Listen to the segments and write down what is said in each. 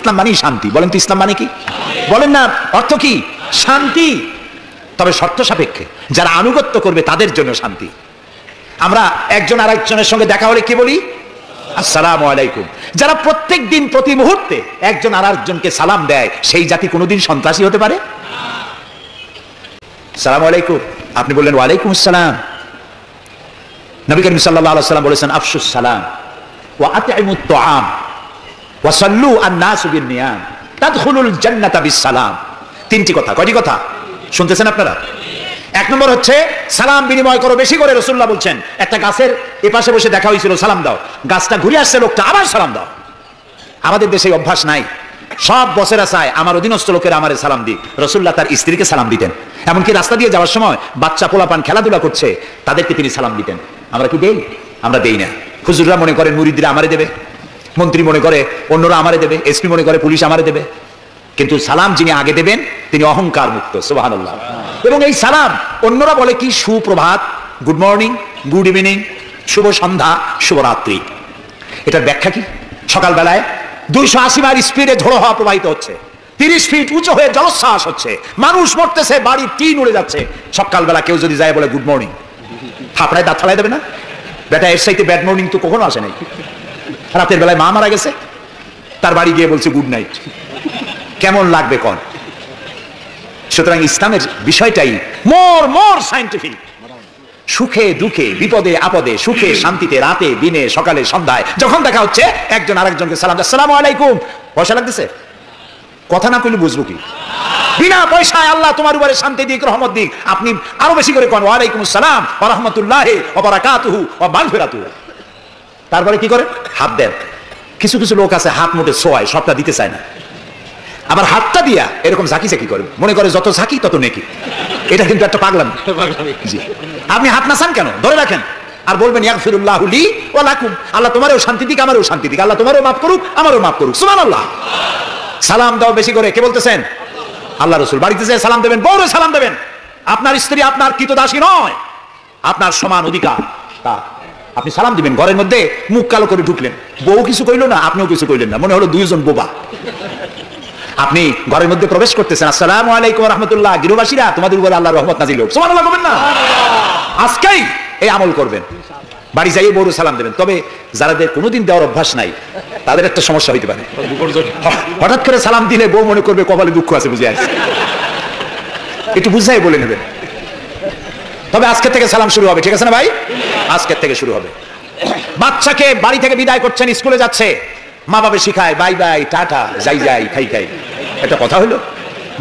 ইসলাম মানেই শান্তি। বলেন তো ইসলাম মানে কি? বলেন না, অর্থ কি? শান্তি। তবে শর্ত সাপেক্ষে, যারা আনুগত্য করবে তাদের জন্য শান্তি। আমরা একজন আরেকজনের সঙ্গে দেখা হলে কি বলি? আসসালামু আলাইকুম। যারা প্রত্যেক দিন প্রতি মুহূর্তে একজন আরেকজনকে সালাম দেয়, সেই জাতি কোনোদিন সন্ত্রাসী হতে পারে? সালামু আলাইকুম, আপনি বললেন ওয়ালাইকুম আসসালাম। নবী করিম সাল্লাল্লাহু আলাইহি ওয়াসাল্লাম বলেছেন আফশুস সালাম ওয়া আতইমুত তুআম ওয়া সাল্লু আন-নাসু বিন-নিয়াম তাদখুলুল জান্নাতা বিস-সালাম। তিনটি কথা। কয়টি কথা শুনতেছেন আপনারা? এক নম্বর হচ্ছে সালাম বিনিময় করো বেশি করে। রাসূলুল্লাহ বলছেন একটা গাছের এপাশে বসে দেখা হয়েছিল, সালাম দাও, গাছটা ঘুরে আসছে, লোকটা আবার সালাম দাও। আমাদের দেশে অভ্যাস নাই। সব বসেরা চায় আমার অধীনস্থ লোকেরা আমারে সালাম দিক। রাসূলুল্লাহ তার স্ত্রীকে সালাম দিতেন। এমনকি রাস্তা দিয়ে যাওয়ার সময় বাচ্চা পোলাপান খেলাধুলা করছে, তাদেরকে তিনি সালাম দিতেন। আমরা কি দেই? আমরা দেই না। হুজুররা মনে করেন মুরিদরা আমারে দেবে, মন্ত্রী মনে করে অন্যরা আমারে দেবে, এসপি মনে করে পুলিশ আমারে দেবে। কিন্তু সালাম যিনি আগে দেবেন তিনি অহংকার মুক্ত। সুবহানাল্লাহ। এবং এই সালাম অন্যরা বলে কি? সুপ্রভাত, গুড মর্নিং, গুড ইভিনিং, শুভ সন্ধ্যা, শুভরাত্রি। এটার ব্যাখ্যা কি? সকালবেলায় 280 মাইল স্পিডে ঝোড়ো হওয়া প্রবাহিত হচ্ছে, 30 ফিট উঁচু হয়ে জলোচ্ছ্বাস হচ্ছে, মানুষ মরতেছে, বাড়ির টিন উড়ে যাচ্ছে। সকালবেলা কেউ যদি যায় বলে গুড মর্নিং, থাপড়ায় দাঁত ফালাই দেবে না? বেটা এর সাইতে ব্যাড মর্নিং তো কখনো আসে নাই। রাতের বেলায় মা মারা গেছে, তার বাড়ি গিয়ে বলছে গুড নাইট, কেমন লাগবে কোন? সুতরাং ইসলামের বিষয়টাই মোর সায়েন্টিফিক। সুখে দুঃখে, বিপদে আপদে, সুখে শান্তিতে, রাতে দিনে, সকালে সন্ধ্যায় যখন দেখা হচ্ছে একজন আরেকজনকে সালাম। আসসালামু আলাইকুম। পয়সা লাগতেছে? কথা না কইলে বুঝবো কি? বিনা পয়সায় আল্লাহ তোমার উপরে শান্তি দিক, রহমত দিক। আপনি আরো বেশি করে কোন ওয়ালাইকুম আসসালাম ওয়া রাহমাতুল্লাহি ওয়া বারাকাতুহু ওয়া মাগফিরাতুহু। তারপরে কি করে? হাত দেন। কিছু কিছু লোক আছে হাত মুঠে ছোঁয়ায়, সবটা দিতে চায় না। আবার হাতটা দিয়া এরকম ঝাঁকি ঝাঁকি করে, মনে করে যত ঝাঁকি তত নেকি। এটা কিন্তু একটা পাগলামি। জি, আপনি হাত নাচান কেন? ধরে রাখেন আর বলবেন ইয়াগফিরুল্লাহু লি ওয়া লাকুম। আল্লাহ তোমারও শান্তি দিক, আমারও শান্তি দিক। আল্লাহ তোমারও মাফ করুক, আমারও মাফ করুক। সুবহানাল্লাহ। সালাম দাও বেশি করে। কে বলতেছেন? আল্লাহ রাসূল। বাড়িতে যেয়ে সালাম দেবেন, বউরে সালাম দেবেন। আপনার স্ত্রী আপনার কৃতদাসী নয়, আপনার সমান অধিকার তা। আপনি সালাম দিবেন। ঘরের মধ্যে মুখ কালো করে ঢুকলেন, বউ কিছু কইল না, আপনিও কিছু কইলেন না, মনে হলো দুইজন বোবা। আপনি ঘরের মধ্যে প্রবেশ করতেছেন, আসসালামু আলাইকুম ওয়া রাহমাতুল্লাহ, গৃহবাসীরা তোমাদের উপরে আল্লাহর রহমত নাজিল হোক। সুবহানাল্লাহ বলবেন না? আজকেই এই আমল করবেন, বাড়ি যাইয়ে বউরে সালাম দেবেন। তবে যাদের কোনোদিন দেওয়ার অভ্যাস নাই তাদের একটা সমস্যা হইতে পারে। হঠাৎ করে সালাম দিলে বউ মনে করবে কপালে দুঃখ আছে, বুঝে আসছে, একটু বুঝাই বলে নেবেন। তবে আজকের থেকে সালাম শুরু হবে, ঠিক আছে না ভাই? আজকের থেকে শুরু হবে। বাচ্চাকে বাড়ি থেকে বিদায় করছেন, স্কুলে যাচ্ছে, মা বাবা শিখায় বাই বাই, টাটা, যাই যাই, খাই খাই। এটা কথা হলো?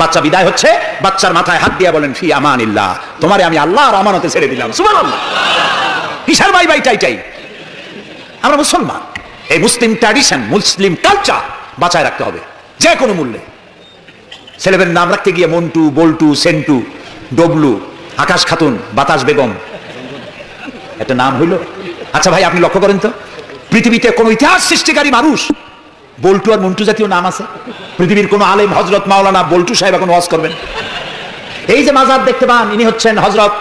বাচ্চা বিদায় হচ্ছে, বাচ্চার মাথায় হাত দিয়ে বলেন ফি আমানিল্লাহ, তোমারে আমি আল্লাহর আমানতে ছেড়ে দিলাম। সুবহানাল্লাহ। কিসের বাই বাই টাই টাই? আমরা মুসলমান, এই মুসলিম ট্র্যাডিশন, মুসলিম কালচার বাঁচায় রাখতে হবে যে কোনো মূল্যে। ছেলেদের নাম রাখতে গিয়ে মন্টু, বল্টু, সেন্টু, ডবলু, আকাশ খাতুন, বাতাস বেগম, একটা নাম হইল? আচ্ছা ভাই, আপনি লক্ষ্য করেন তো, পৃথিবীতে কোন ইতিহাস সৃষ্টিকারী মানুষ বল্টু আর মন্টু জাতীয় নাম আছে? পৃথিবীর কোন আলেম, হযরত মাওলানা বল্টু সাহেব এখন ওয়াজ করবেন? এই যে মাজার দেখতে পান, ইনি হচ্ছেন হযরত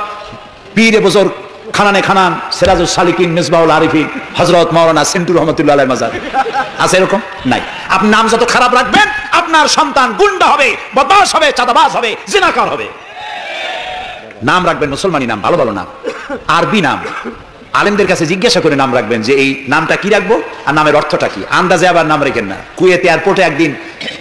পীর বুজুর্গ খানানে খানান সিরাজুস সালিকিন মিসবাহুল আরিফিন হযরত মাওলানা সেন্টু রহমাতুল্লাহ আলাইহি মাজার। আছে এরকম? নাই। আপনি নাম যত খারাপ রাখবেন, আপনার সন্তান গুন্ডা হবে, বদমাশ হবে, চাঁদাবাজ হবে, জিনাকার হবে। নাম রাখবেন মুসলমানি নাম, ভালো ভালো নাম, আরবি নাম। আলেমদের কাছে জিজ্ঞাসা করে নাম রাখবেন যে এই নামটা কি রাখবো আর নামের অর্থটা কি। আন্দাজে আবার নাম রেখেন না। কুয়েত এয়ারপোর্টে একদিন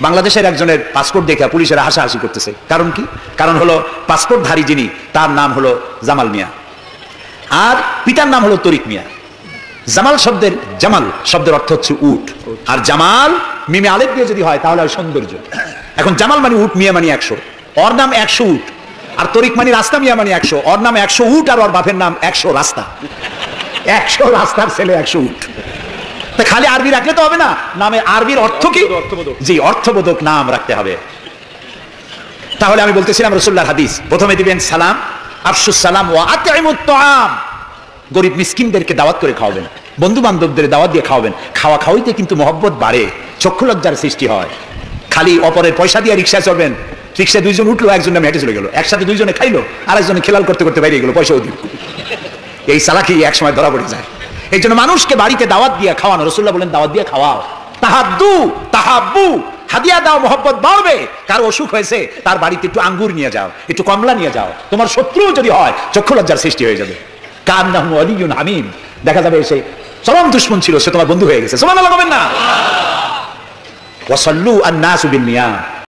বাংলাদেশের একজনের পাসপোর্ট দেখে পুলিশেরা হাসাহাসি করতেছে। কারণ কি? কারণ হলো পাসপোর্টধারী যিনি, তার নাম হলো জামাল মিয়া, আর পিতার নাম হলো তরিক মিয়া। জামাল শব্দের, জামাল শব্দের অর্থ হচ্ছে উট, আর জামাল মিমে আলেফ দিয়ে যদি হয় তাহলে হয় সৌন্দর্য। এখন জামাল মানে উট, মিয়া মানে 100, ওর নাম 100 উট। আর তরিক মানে রাস্তা, মিয়া মানে 100, ওর নাম 100 উট, আর ওর বাপের নাম 100 রাস্তা। 100 রাস্তার ছেলে 100 উট। তা খালি আরবি রাখলে তো হবে না, নামে আরবির অর্থ কি? জি, অর্থবোধক নাম রাখতে হবে। তাহলে আমি বলতেছিলাম রাসূলুল্লাহর হাদিস, প্রথমে দিবেন সালাম, আফশুস সালাম ওয়া আতইমুত তুআম। গরিব মিসকিনদেরকে দাওয়াত করে খাওয়াবেন, বন্ধু বান্ধবদের দাওয়াত দিয়ে খাওয়াবেন। খাওয়া খাওয়াইতে কিন্তু মহব্বত বাড়ে, চক্ষু লজ্জার সৃষ্টি হয়। খালি অপরের পয়সা দিয়ে রিক্সায় চলবেন, রিক্সায় দুইজন উঠলো, একজন নামে হেঁটে চলে গেল, একসাথে দুইজনে খাইলো, আরেকজনে খেলাল করতে করতে বাইরে গেল, পয়সাও দিল। এই চালাকি এক সময় ধরা পড়ে যায়। এই জন্য মানুষকে বাড়িতে দাওয়াত দিয়ে খাওয়ানো, রাসূলুল্লাহ বলেন দাওয়াত দিয়ে খাওয়াও। তাহাদ্দু তাহাব্বু, হাদিয়া দাও, মহব্বত বাড়বে। কারো অসুখ হয়েছে, তার বাড়িতে একটু আঙ্গুর নিয়ে যাও, একটু কমলা নিয়ে যাও। তোমার শত্রু যদি হয়, চক্ষু লজ্জার সৃষ্টি হয়ে যাবে। কান্নাহু আলিয়ুন হামিম, দেখা যাবে সে চরম দুশমন ছিল, সে তোমার বন্ধু হয়ে গেছে। সুবহানাল্লাহ বলবেন না? ওয়াসাল্লু আন-নাসু বিন-নিয়াম,